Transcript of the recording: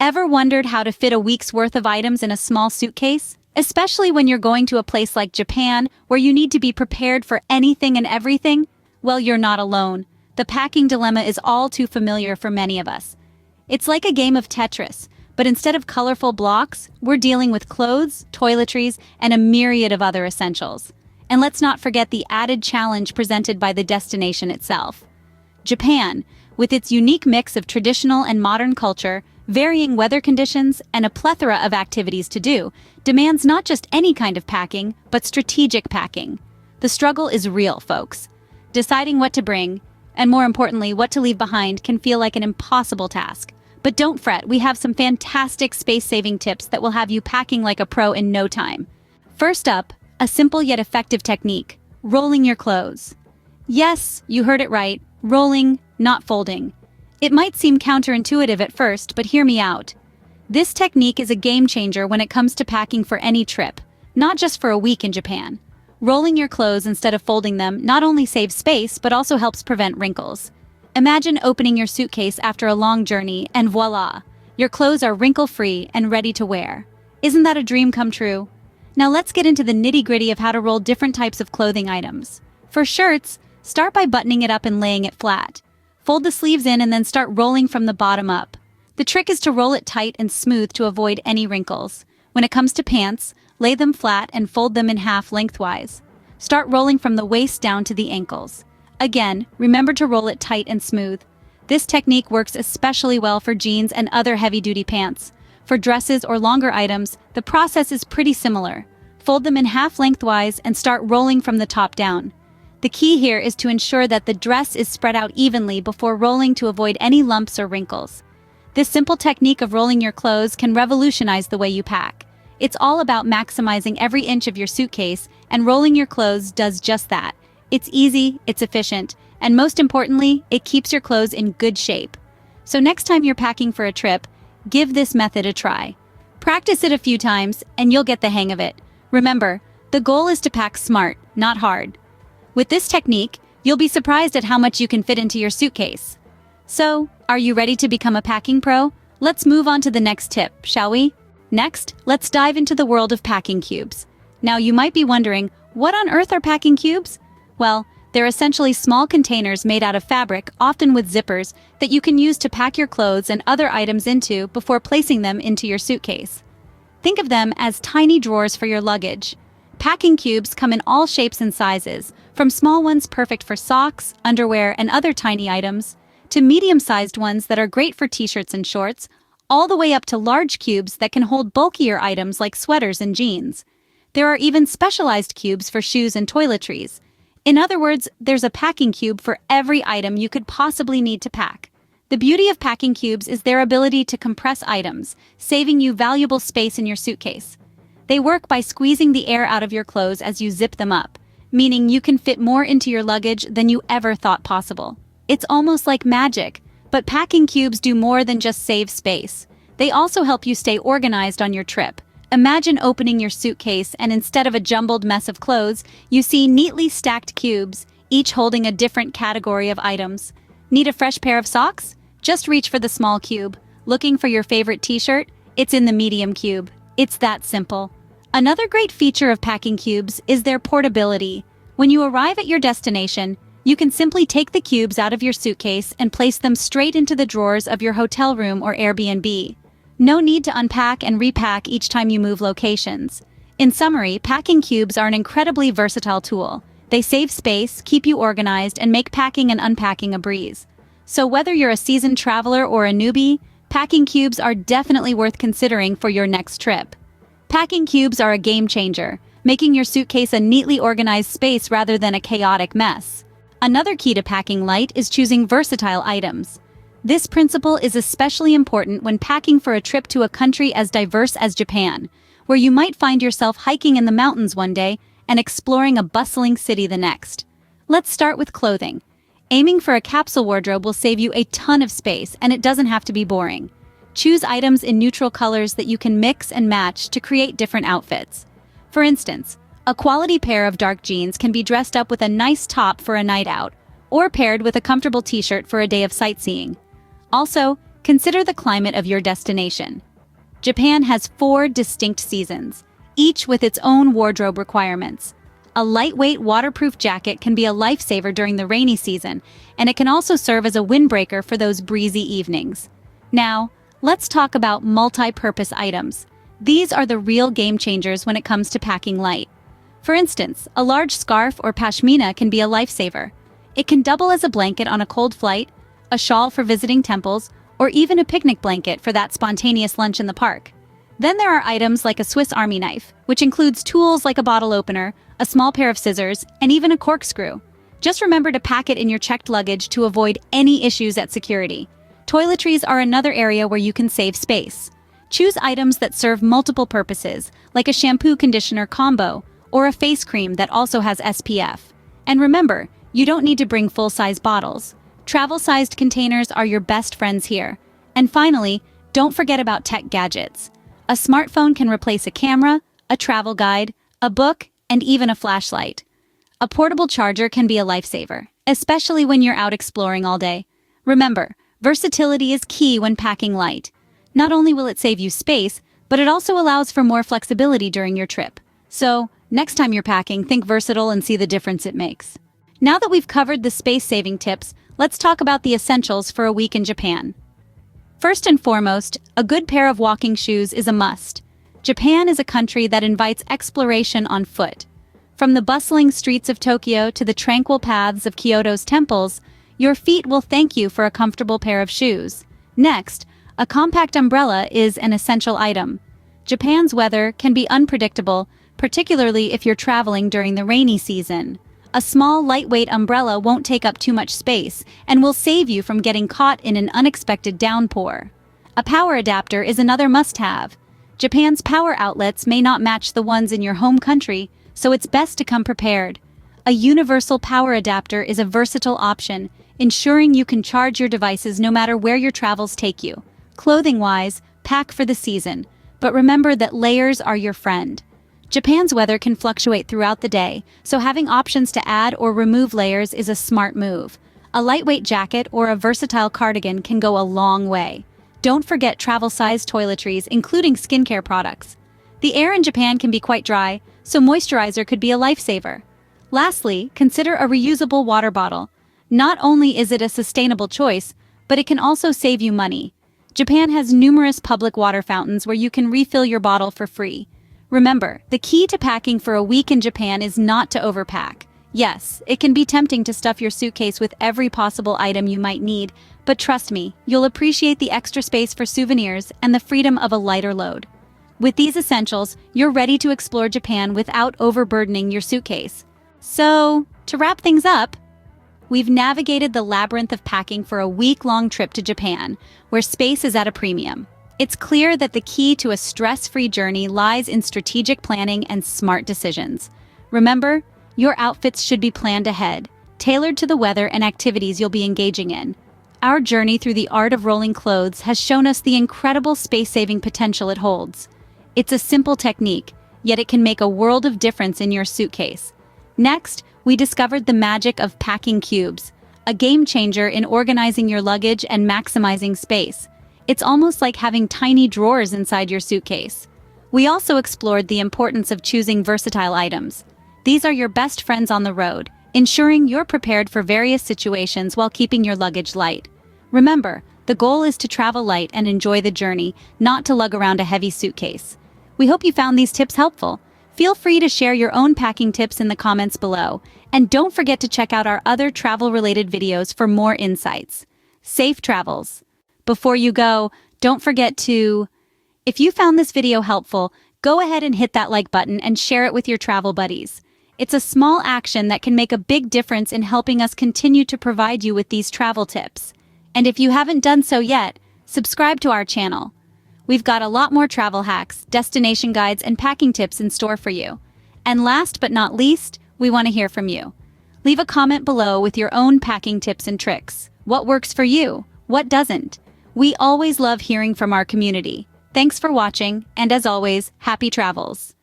Ever wondered how to fit a week's worth of items in a small suitcase? Especially when you're going to a place like Japan, where you need to be prepared for anything and everything? Well, you're not alone. The packing dilemma is all too familiar for many of us. It's like a game of Tetris, but instead of colorful blocks, we're dealing with clothes, toiletries, and a myriad of other essentials. And let's not forget the added challenge presented by the destination itself. Japan, with its unique mix of traditional and modern culture, varying weather conditions, and a plethora of activities to do, demands not just any kind of packing, but strategic packing. The struggle is real, folks. Deciding what to bring, and more importantly, what to leave behind, can feel like an impossible task. But don't fret, we have some fantastic space-saving tips that will have you packing like a pro in no time. First up, a simple yet effective technique: rolling your clothes. Yes, you heard it right, rolling, not folding. It might seem counterintuitive at first, but hear me out. This technique is a game changer when it comes to packing for any trip, not just for a week in Japan. Rolling your clothes instead of folding them not only saves space, but also helps prevent wrinkles. Imagine opening your suitcase after a long journey, and voila! Your clothes are wrinkle-free and ready to wear. Isn't that a dream come true? Now let's get into the nitty-gritty of how to roll different types of clothing items. For shirts, start by buttoning it up and laying it flat. Fold the sleeves in and then start rolling from the bottom up. The trick is to roll it tight and smooth to avoid any wrinkles. When it comes to pants, lay them flat and fold them in half lengthwise. Start rolling from the waist down to the ankles. Again, remember to roll it tight and smooth. This technique works especially well for jeans and other heavy-duty pants. For dresses or longer items, the process is pretty similar. Fold them in half lengthwise and start rolling from the top down. The key here is to ensure that the dress is spread out evenly before rolling to avoid any lumps or wrinkles. This simple technique of rolling your clothes can revolutionize the way you pack. It's all about maximizing every inch of your suitcase, and rolling your clothes does just that. It's easy, it's efficient, and most importantly, it keeps your clothes in good shape. So next time you're packing for a trip, give this method a try. Practice it a few times, and you'll get the hang of it. Remember, the goal is to pack smart, not hard. With this technique, you'll be surprised at how much you can fit into your suitcase. So, are you ready to become a packing pro? Let's move on to the next tip, shall we? Next, let's dive into the world of packing cubes. Now, you might be wondering, what on earth are packing cubes? Well, they're essentially small containers made out of fabric, often with zippers, that you can use to pack your clothes and other items into before placing them into your suitcase. Think of them as tiny drawers for your luggage. Packing cubes come in all shapes and sizes, from small ones perfect for socks, underwear, and other tiny items, to medium-sized ones that are great for t-shirts and shorts, all the way up to large cubes that can hold bulkier items like sweaters and jeans. There are even specialized cubes for shoes and toiletries. In other words, there's a packing cube for every item you could possibly need to pack. The beauty of packing cubes is their ability to compress items, saving you valuable space in your suitcase. They work by squeezing the air out of your clothes as you zip them up, meaning you can fit more into your luggage than you ever thought possible. It's almost like magic, but packing cubes do more than just save space. They also help you stay organized on your trip. Imagine opening your suitcase and instead of a jumbled mess of clothes, you see neatly stacked cubes, each holding a different category of items. Need a fresh pair of socks? Just reach for the small cube. Looking for your favorite t-shirt? It's in the medium cube. It's that simple. Another great feature of packing cubes is their portability. When you arrive at your destination, you can simply take the cubes out of your suitcase and place them straight into the drawers of your hotel room or Airbnb. No need to unpack and repack each time you move locations. In summary, packing cubes are an incredibly versatile tool. They save space, keep you organized, and make packing and unpacking a breeze. So whether you're a seasoned traveler or a newbie, packing cubes are definitely worth considering for your next trip. Packing cubes are a game changer, making your suitcase a neatly organized space rather than a chaotic mess. Another key to packing light is choosing versatile items. This principle is especially important when packing for a trip to a country as diverse as Japan, where you might find yourself hiking in the mountains one day and exploring a bustling city the next. Let's start with clothing. Aiming for a capsule wardrobe will save you a ton of space, and it doesn't have to be boring. Choose items in neutral colors that you can mix and match to create different outfits. For instance, a quality pair of dark jeans can be dressed up with a nice top for a night out, or paired with a comfortable t-shirt for a day of sightseeing. Also, Consider the climate of your destination. Japan has 4 distinct seasons, each with its own wardrobe requirements. A lightweight waterproof jacket can be a lifesaver during the rainy season, and it can also serve as a windbreaker for those breezy evenings. Now, let's talk about multi-purpose items. These are the real game changers when it comes to packing light. For instance, a large scarf or pashmina can be a lifesaver. It can double as a blanket on a cold flight, a shawl for visiting temples, or even a picnic blanket for that spontaneous lunch in the park. Then there are items like a Swiss Army knife, which includes tools like a bottle opener, a small pair of scissors, and even a corkscrew. Just remember to pack it in your checked luggage to avoid any issues at security. Toiletries are another area where you can save space. Choose items that serve multiple purposes, like a shampoo-conditioner combo, or a face cream that also has SPF. And remember, you don't need to bring full-size bottles. Travel-sized containers are your best friends here. And finally, don't forget about tech gadgets. A smartphone can replace a camera, a travel guide, a book, and even a flashlight. A portable charger can be a lifesaver, especially when you're out exploring all day. Remember, versatility is key when packing light. Not only will it save you space, but it also allows for more flexibility during your trip. So, next time you're packing, think versatile and see the difference it makes. Now that we've covered the space-saving tips, let's talk about the essentials for a week in Japan. First and foremost, a good pair of walking shoes is a must. Japan is a country that invites exploration on foot. From the bustling streets of Tokyo to the tranquil paths of Kyoto's temples, your feet will thank you for a comfortable pair of shoes. Next, a compact umbrella is an essential item. Japan's weather can be unpredictable, particularly if you're traveling during the rainy season. A small, lightweight umbrella won't take up too much space and will save you from getting caught in an unexpected downpour. A power adapter is another must-have. Japan's power outlets may not match the ones in your home country, so it's best to come prepared. A universal power adapter is a versatile option, ensuring you can charge your devices no matter where your travels take you. Clothing-wise, pack for the season, but remember that layers are your friend. Japan's weather can fluctuate throughout the day, so having options to add or remove layers is a smart move. A lightweight jacket or a versatile cardigan can go a long way. Don't forget travel-sized toiletries, including skincare products. The air in Japan can be quite dry, so moisturizer could be a lifesaver. Lastly, consider a reusable water bottle. Not only is it a sustainable choice, but it can also save you money. Japan has numerous public water fountains where you can refill your bottle for free. Remember, the key to packing for a week in Japan is not to overpack. Yes, it can be tempting to stuff your suitcase with every possible item you might need, but trust me, you'll appreciate the extra space for souvenirs and the freedom of a lighter load. With these essentials, you're ready to explore Japan without overburdening your suitcase. So, to wrap things up, we've navigated the labyrinth of packing for a week-long trip to Japan, where space is at a premium. It's clear that the key to a stress-free journey lies in strategic planning and smart decisions. Remember, your outfits should be planned ahead, tailored to the weather and activities you'll be engaging in. Our journey through the art of rolling clothes has shown us the incredible space-saving potential it holds. It's a simple technique, yet it can make a world of difference in your suitcase. Next, we discovered the magic of packing cubes, a game changer in organizing your luggage and maximizing space. It's almost like having tiny drawers inside your suitcase. We also explored the importance of choosing versatile items. These are your best friends on the road, ensuring you're prepared for various situations while keeping your luggage light. Remember, the goal is to travel light and enjoy the journey, not to lug around a heavy suitcase. We hope you found these tips helpful. Feel free to share your own packing tips in the comments below, and don't forget to check out our other travel-related videos for more insights. Safe travels! Before you go, don't forget to... If you found this video helpful, go ahead and hit that like button and share it with your travel buddies. It's a small action that can make a big difference in helping us continue to provide you with these travel tips. And if you haven't done so yet, subscribe to our channel. We've got a lot more travel hacks, destination guides, and packing tips in store for you. And last but not least, we want to hear from you. Leave a comment below with your own packing tips and tricks. What works for you? What doesn't? We always love hearing from our community. Thanks for watching, and as always, happy travels!